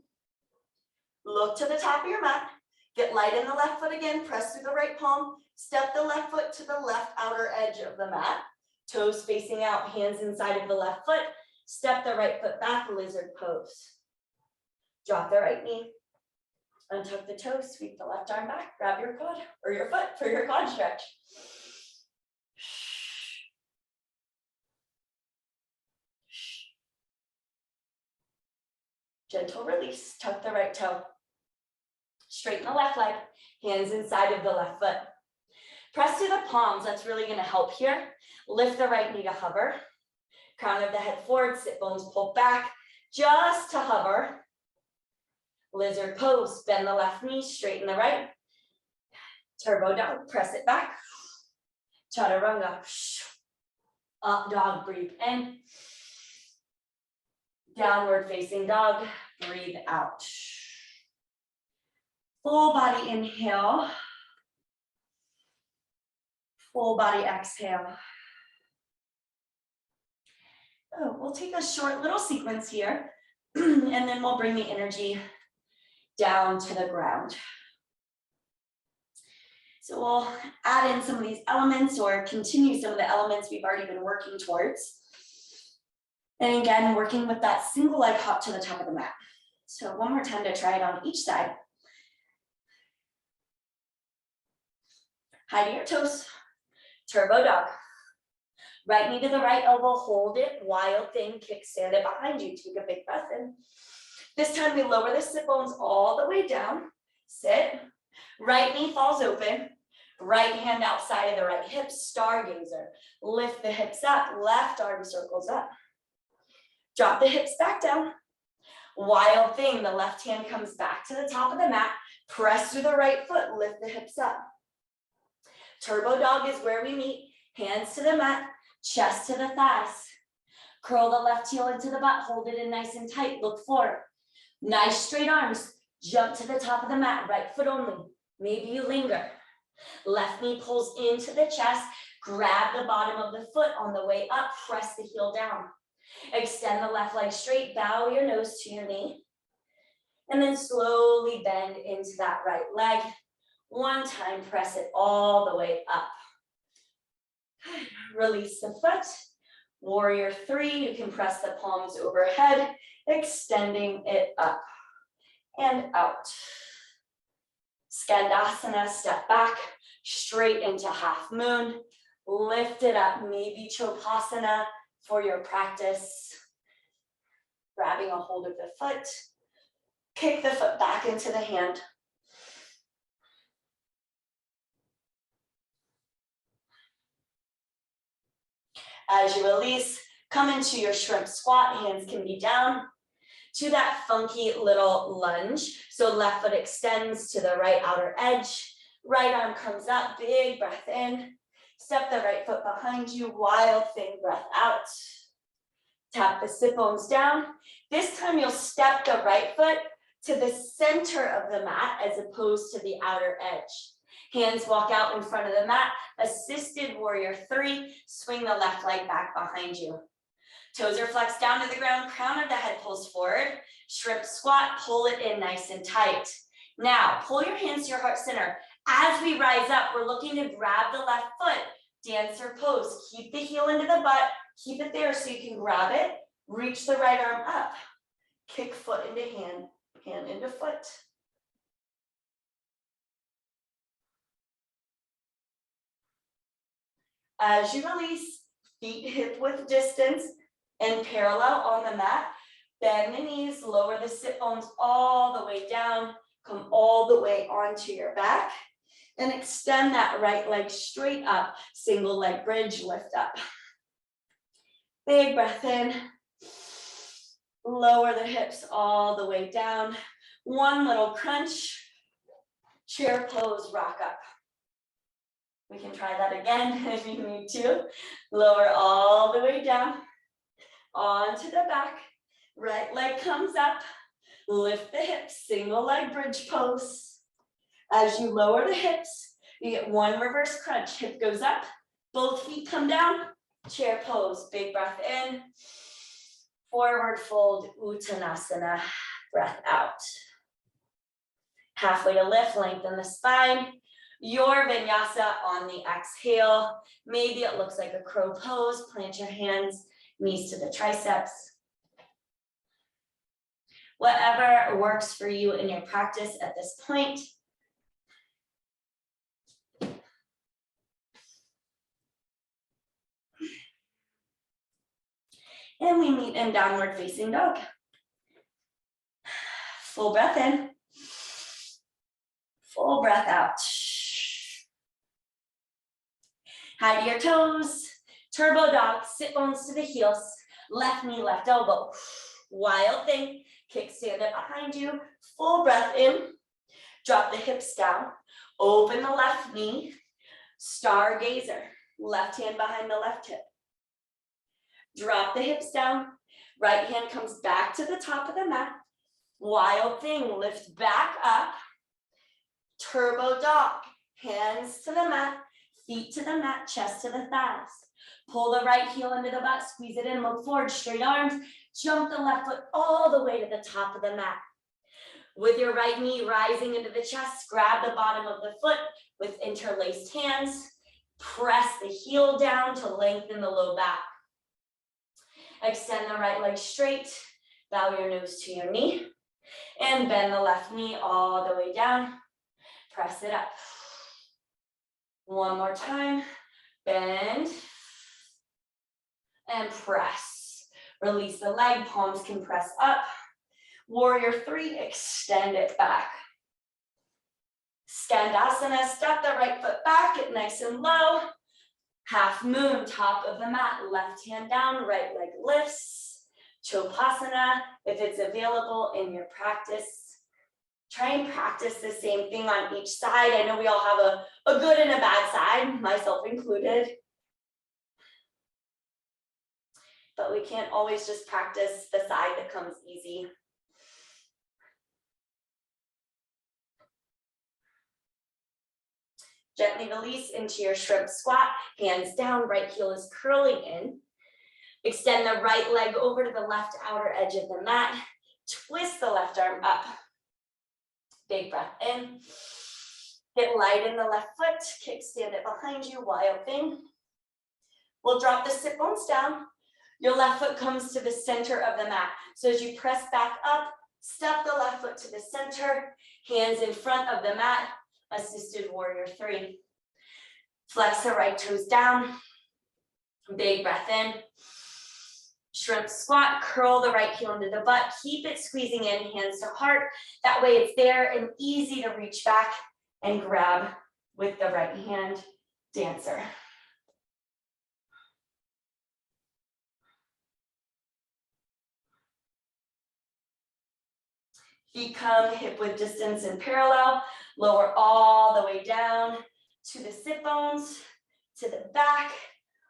Look to the top of your mat. Get light in the left foot again. Press through the right palm. Step the left foot to the left outer edge of the mat. Toes facing out, hands inside of the left foot. Step the right foot back, lizard pose. Drop the right knee. Untuck the toes, sweep the left arm back. Grab your quad or your foot for your quad stretch. Gentle release, tuck the right toe. Straighten the left leg, hands inside of the left foot. Press through the palms, that's really gonna help here. Lift the right knee to hover. Crown of the head forward, sit bones pull back, just to hover. Lizard pose, bend the left knee, straighten the right. Turbo dog, press it back. Chaturanga. Up dog, breathe in. Downward facing dog, breathe out. Full body inhale. Full body exhale. Oh, we'll take a short little sequence here, and then we'll bring the energy down to the ground. So we'll add in some of these elements or continue some of the elements we've already been working towards. And again, working with that single leg hop to the top of the mat. So 1 more time to try it on each side. High to your toes, turbo dog. Right knee to the right elbow, hold it, wild thing, kickstand it behind you. Take a big breath in. This time we lower the sit bones all the way down. Sit, right knee falls open, right hand outside of the right hip, stargazer. Lift the hips up, left arm circles up. Drop the hips back down. Wild thing, the left hand comes back to the top of the mat. Press through the right foot, lift the hips up. Turbo dog is where we meet. Hands to the mat, chest to the thighs. Curl the left heel into the butt, hold it in nice and tight, look forward. Nice straight arms, jump to the top of the mat, right foot only. Maybe you linger. Left knee pulls into the chest, grab the bottom of the foot on the way up, press the heel down. Extend the left leg straight, bow your nose to your knee. And then slowly bend into that right leg. One time, press it all the way up. Release the foot. Warrior 3, you can press the palms overhead, extending it up and out. Skandasana, step back, straight into half moon. Lift it up, maybe Chopasana for your practice. Grabbing a hold of the foot. Kick the foot back into the hand. As you release, come into your shrimp squat, hands can be down to that funky little lunge. So left foot extends to the right outer edge, right arm comes up, big breath in, step the right foot behind you, wild thing, breath out. Tap the sit bones down. This time you'll step the right foot to the center of the mat as opposed to the outer edge. Hands walk out in front of the mat, assisted warrior 3, swing the left leg back behind you. Toes are flexed down to the ground, crown of the head pulls forward, shrimp squat, pull it in nice and tight. Now, pull your hands to your heart center. As we rise up, we're looking to grab the left foot, dancer pose. Keep the heel into the butt, keep it there so you can grab it, reach the right arm up, kick foot into hand, hand into foot. As you release, feet hip width distance and parallel on the mat. Bend the knees, lower the sit bones all the way down, come all the way onto your back, and extend that right leg straight up, single leg bridge, lift up. Big breath in, lower the hips all the way down. One little crunch, chair pose, rock up. We can try that again if you need to. Lower all the way down, onto the back. Right leg comes up, lift the hips, single leg bridge pose. As you lower the hips, you get one reverse crunch. Hip goes up, both feet come down, chair pose. Big breath in, forward fold, Uttanasana, breath out. Halfway to lift, lengthen the spine. Your vinyasa on the exhale. Maybe it looks like a crow pose. Plant your hands, knees to the triceps. Whatever works for you in your practice at this point. And we meet in downward facing dog. Full breath in. Full breath out. Hide your toes. Turbo dog, sit bones to the heels. Left knee, left elbow. Wild thing. Kickstand it behind you. Full breath in. Drop the hips down. Open the left knee. Stargazer. Left hand behind the left hip. Drop the hips down. Right hand comes back to the top of the mat. Wild thing. Lift back up. Turbo dog. Hands to the mat. Feet to the mat. Chest to the thighs. Pull the right heel into the butt. Squeeze it in. Look forward. Straight arms. Jump the left foot all the way to the top of the mat. With your right knee rising into the chest, grab the bottom of the foot with interlaced hands. Press the heel down to lengthen the low back. Extend the right leg straight. Bow your nose to your knee. And bend the left knee all the way down. Press it up. One more time. Bend. And press. Release the leg, palms can press up. Warrior 3, extend it back. Skandasana, step the right foot back, get nice and low. Half moon, top of the mat, left hand down, right leg lifts. Chopasana, if it's available in your practice. Try and practice the same thing on each side. I know we all have a good and a bad side, myself included. But we can't always just practice the side that comes easy. Gently release into your shrimp squat, hands down, right heel is curling in. Extend the right leg over to the left outer edge of the mat. Twist the left arm up. Big breath in. Hit light in the left foot. Kickstand it behind you, wide open. We'll drop the sit bones down. Your left foot comes to the center of the mat. So as you press back up, step the left foot to the center, hands in front of the mat, assisted warrior 3. Flex the right toes down. Big breath in. Shrimp squat, curl the right heel into the butt. Keep it squeezing in, hands to heart. That way it's there and easy to reach back and grab with the right hand, dancer. Feet come hip width distance in parallel. Lower all the way down to the sit bones, to the back,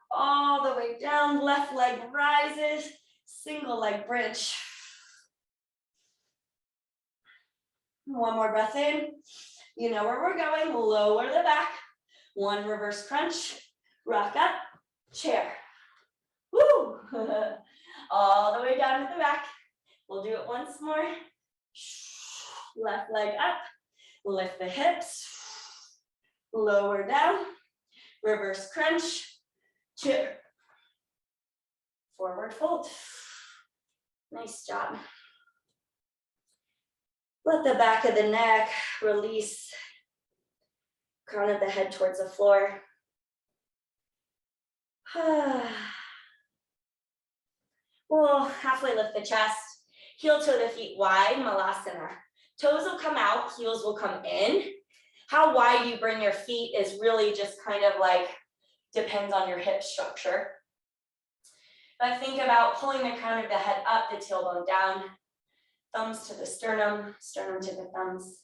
all the way down. Left leg rises, single leg bridge. One more breath in. You know where we're going. Lower the back. One reverse crunch. Rock up, chair. Woo! All the way down to the back. We'll do it once more. Left leg up. Lift the hips. Lower down. Reverse crunch. Chair. Forward fold. Nice job. Let the back of the neck release. Crown of the head towards the floor. We'll halfway lift the chest. Heel toe the feet wide, malasana. Toes will come out, heels will come in. How wide you bring your feet is really just kind of like, depends on your hip structure. But think about pulling the crown of the head up, the tailbone down. Thumbs to the sternum, sternum to the thumbs.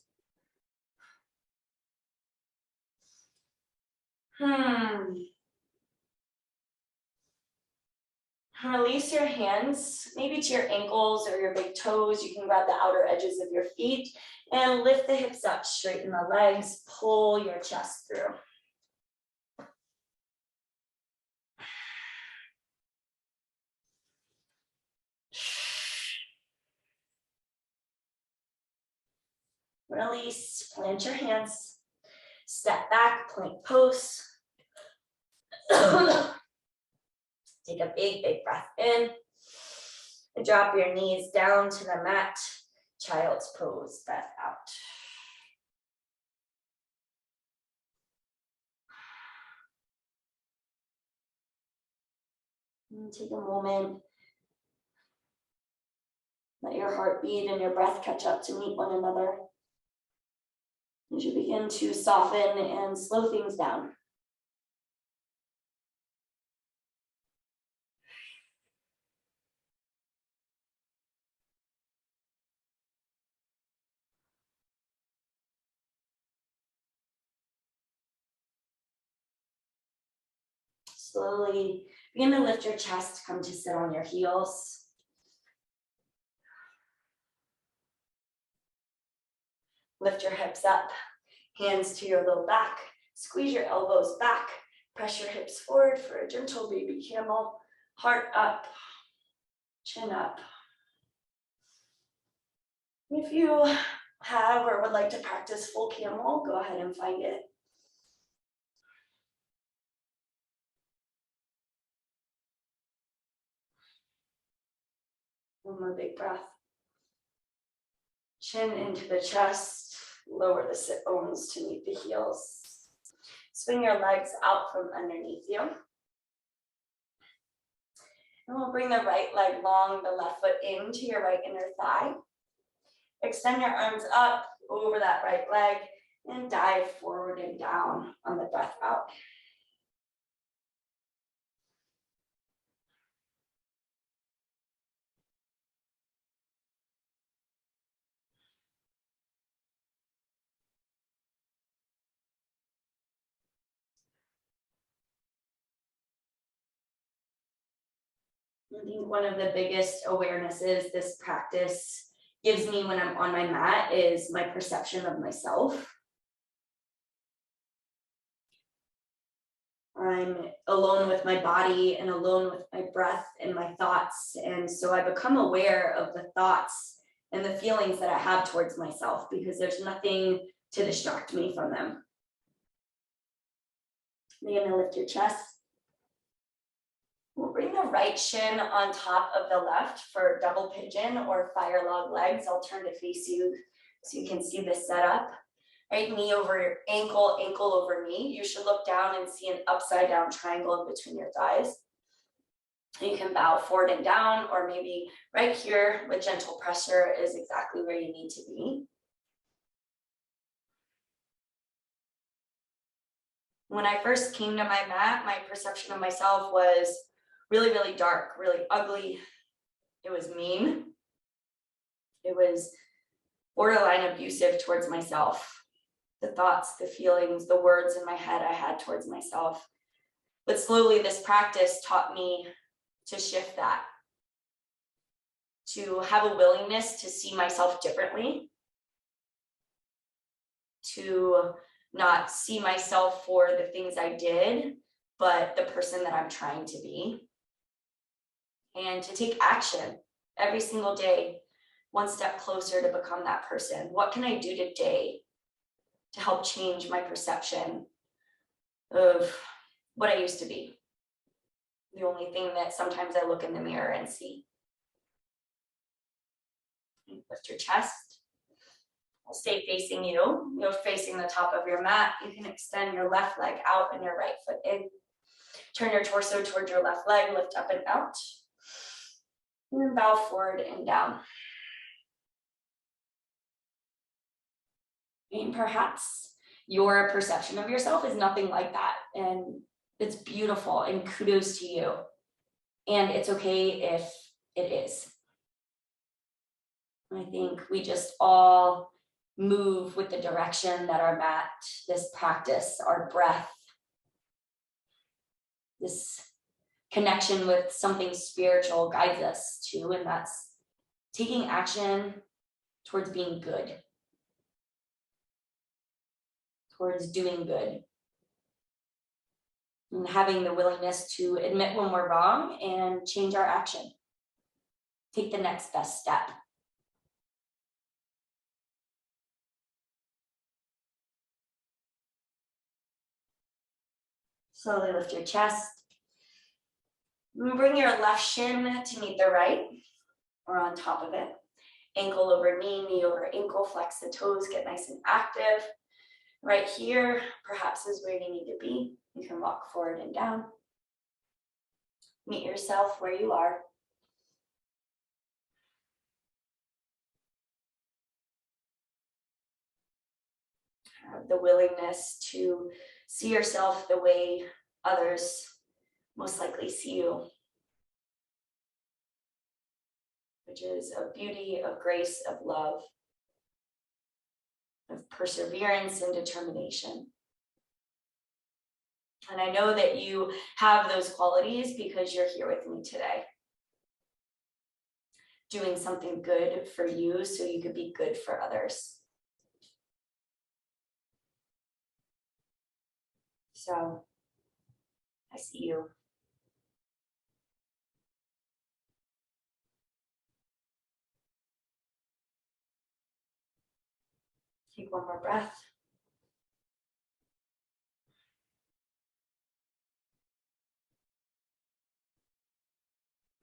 Release your hands, maybe to your ankles or your big toes. You can grab the outer edges of your feet and lift the hips up, straighten the legs, pull your chest through. Release, plant your hands, step back, plank pose. Take a big, big breath in. And drop your knees down to the mat. Child's pose, breath out. And take a moment. Let your heartbeat and your breath catch up to meet one another. As you begin to soften and slow things down. Slowly begin to lift your chest, come to sit on your heels. Lift your hips up, hands to your low back, squeeze your elbows back, press your hips forward for a gentle baby camel, heart up, chin up. If you have or would like to practice full camel, go ahead and find it. One more big breath. Chin into the chest, lower the sit bones to meet the heels. Swing your legs out from underneath you. And we'll bring the right leg long, the left foot into your right inner thigh. Extend your arms up over that right leg and dive forward and down on the breath out. I think one of the biggest awarenesses this practice gives me when I'm on my mat is my perception of myself. I'm alone with my body and alone with my breath and my thoughts. And so I become aware of the thoughts and the feelings that I have towards myself because there's nothing to distract me from them. You're going to lift your chest. We'll bring the right shin on top of the left for double pigeon or fire log legs. I'll turn to face you so you can see this setup. Right, knee over your ankle, ankle over knee. You should look down and see an upside down triangle in between your thighs. You can bow forward and down, or maybe right here with gentle pressure is exactly where you need to be. When I first came to my mat, my perception of myself was really, really dark, really ugly. It was mean. It was borderline abusive towards myself. The thoughts, the feelings, the words in my head I had towards myself. But slowly this practice taught me to shift that, to have a willingness to see myself differently, to not see myself for the things I did, but the person that I'm trying to be, and to take action every single day, one step closer to become that person. What can I do today to help change my perception of what I used to be? The only thing that sometimes I look in the mirror and see. Lift your chest. I'll stay facing you. You're facing the top of your mat. You can extend your left leg out and your right foot in. Turn your torso towards your left leg, lift up and out. And then bow forward and down. And perhaps your perception of yourself is nothing like that. And it's beautiful and kudos to you. And it's okay if it is. I think we just all move with the direction that our mat, this practice, our breath, this connection with something spiritual guides us to, and that's taking action towards being good, towards doing good, and having the willingness to admit when we're wrong and change our action. Take the next best step. Slowly lift your chest. Bring your left shin to meet the right or on top of it. Ankle over knee, knee over ankle, flex the toes, get nice and active. Right here, perhaps is where you need to be. You can walk forward and down. Meet yourself where you are. Have the willingness to see yourself the way others most likely see you, which is of beauty, of grace, of love, of perseverance and determination. And I know that you have those qualities because you're here with me today, doing something good for you so you could be good for others. So I see you. Take one more breath.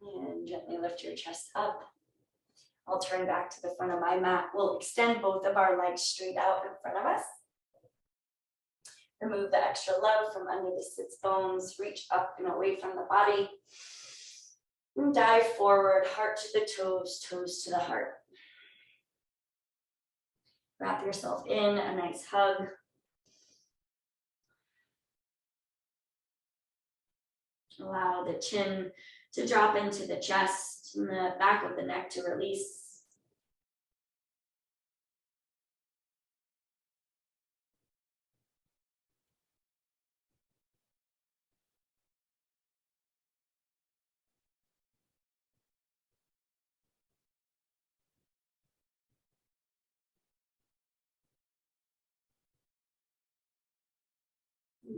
And gently lift your chest up. I'll turn back to the front of my mat. We'll extend both of our legs straight out in front of us. Remove the extra love from under the sits bones. Reach up and away from the body. And dive forward, heart to the toes, toes to the heart. Wrap yourself in a nice hug. Allow the chin to drop into the chest and the back of the neck to release.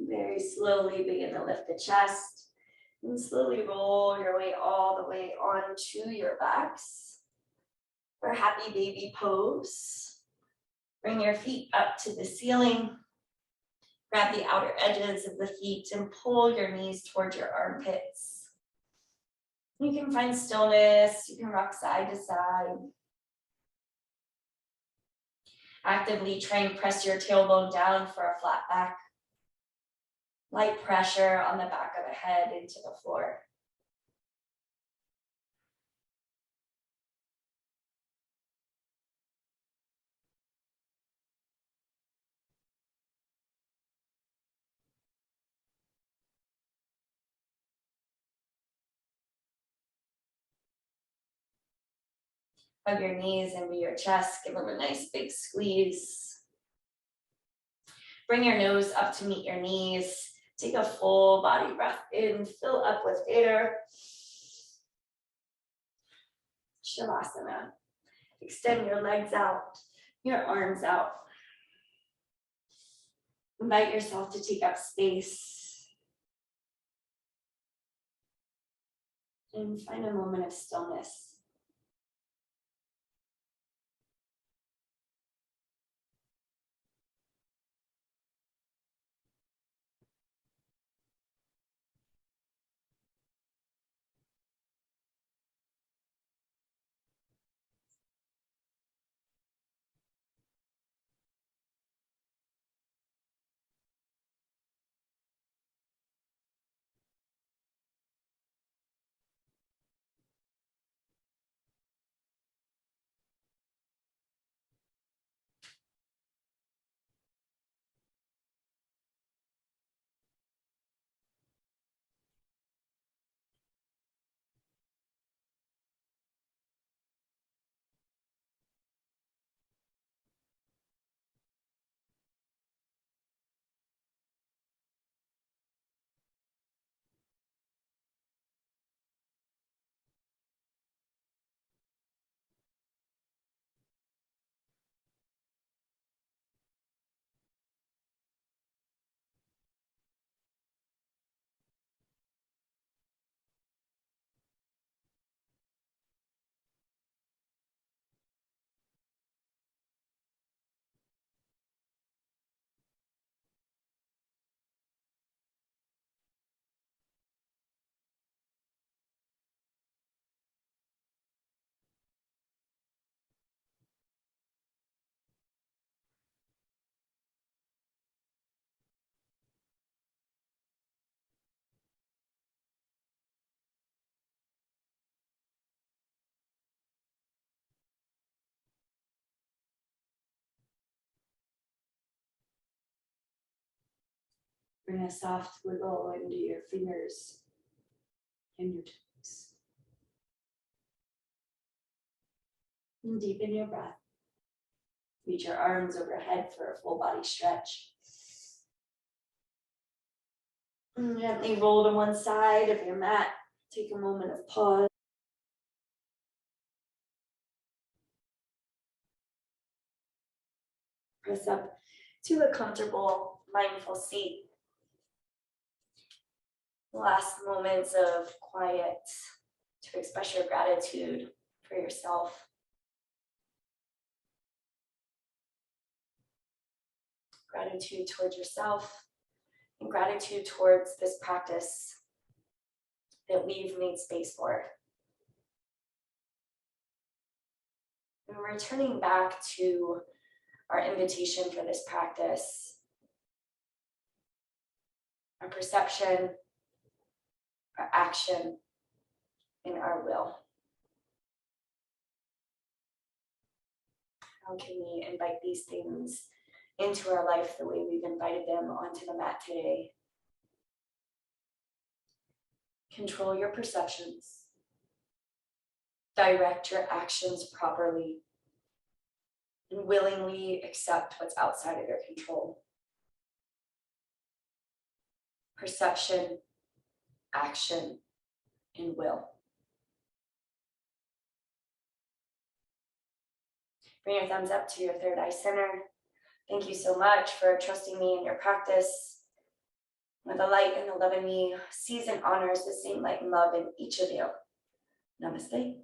Very slowly begin to lift the chest and slowly roll your way all the way onto your backs for happy baby pose. Bring your feet up to the ceiling. Grab the outer edges of the feet and pull your knees towards your armpits. You can find stillness. You can rock side to side. Actively try and press your tailbone down for a flat back. Light pressure on the back of the head into the floor. Hug your knees into your chest. Give them a nice big squeeze. Bring your nose up to meet your knees. Take a full body breath in. Fill up with air. Shavasana. Extend your legs out, your arms out. Invite yourself to take up space. And find a moment of stillness. Bring a soft wiggle into your fingers and your toes. And deepen your breath. Reach your arms overhead for a full body stretch. And gently roll to one side of your mat. Take a moment of pause. Press up to a comfortable, mindful seat. Last moments of quiet to express your gratitude for yourself. Gratitude towards yourself and gratitude towards this practice that we've made space for. And returning back to our invitation for this practice, our perception, our action, and our will. How can we invite these things into our life the way we've invited them onto the mat today? Control your perceptions. Direct your actions properly. And willingly accept what's outside of your control. Perception, action, and will. Bring your thumbs up to your third eye center. Thank you so much for trusting me in your practice. Where the light and the love in me sees and honors the same light and love in each of you. Namaste.